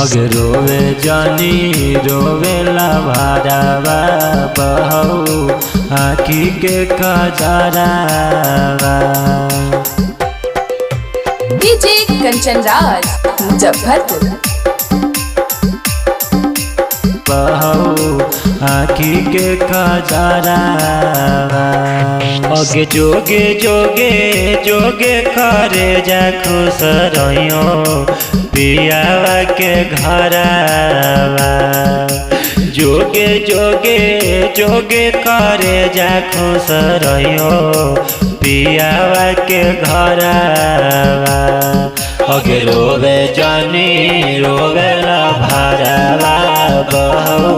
अगे रोवे जानी रोवेला भारावा बहू आँखी के कजरावा। डीजे कंचन राज मुजफ्फरपुर। बहू आँखी के कजरावा। अगे जोगे जोगे जोगे करे जा खुश रहियो पियावा के घरावा। जोगे जोगे जोगे करे जा खुश रहियो पियावा के घरावा। अगे रोवे जानी रोवेला भारावा बहू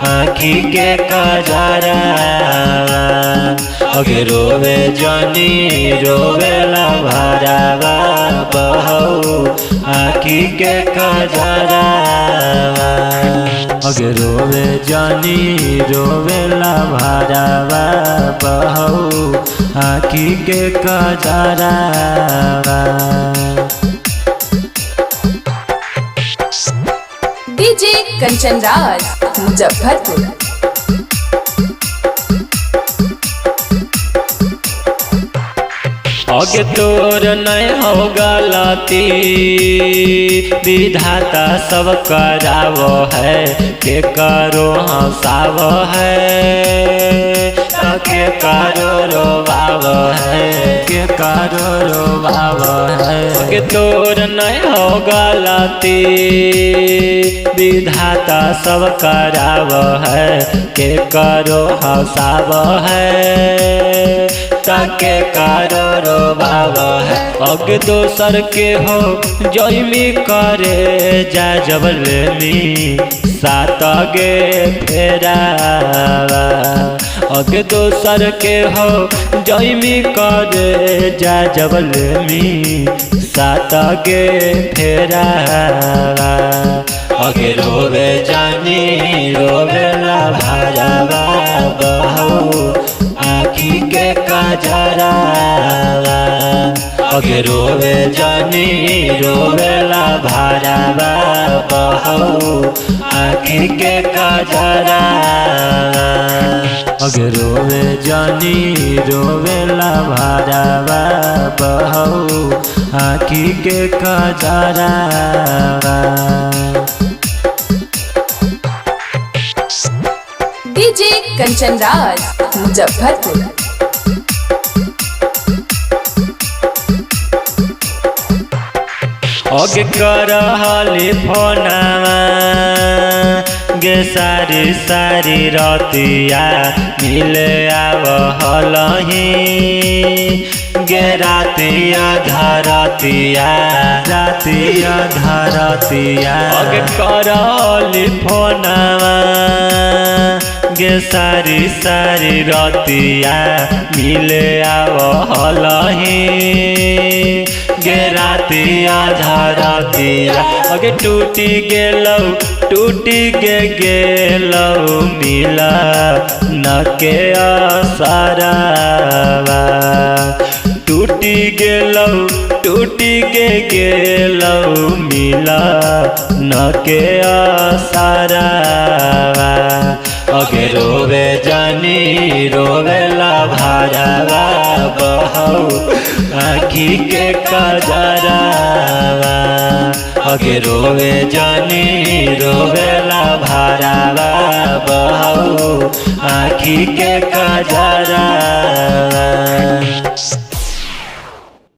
आँखी के कजरावा। अगे रोवे जानी रोवेला भारावा बहू आँखी के कजरावा। अगे रोवे जानी रोवेला भारावा बहू आँखी के कजरावा। डीजे कंचन राज मुजफ्फरपुर। अगे तोर नहीं हो गलती विधाता सब करावो है के करो हंसाव है के करो रोवाव है के करो रोवाव है। अगे तोर नहीं हो गलती विधाता सब कराव है के करो हंसाव है के करो रोवाव है। अगे दोसर के हो जयमी करे जा जबलमी सात गे फेरावा। अगे दोसर के हो जयमी करे जा जबलमी सात गे फेरावा। अगे रोवे जानी रोवेला भारावा बहू आँखी के कजरावा। अगे रोवे जानी रोवेला भारावा बहू आँखी के कजरावा। अगे रोवे जानी रोवेला भारावा बहू आँखी के कजरावा। डीजे कंचन राज मुजफ्फरपुर। अगे करहली फोनावा गे सारी सारी रतिया मिले आव हलही गे रातिया धरतिया रातिया धरतिया। अगे करहली फोनावा गे सारी सारी रतिया मिले आव हलही गे रातिया धरतिया। अगे टूटी गेलौ मिला न के असरावा। टूटी गेलौ मिला न के असरावा। अगे रोवे जानी रोवेला भारावा बहू आँखी के कजरावा। अगे रोवे जानी रोवेला भारावा बहू आँखी के कजरावा।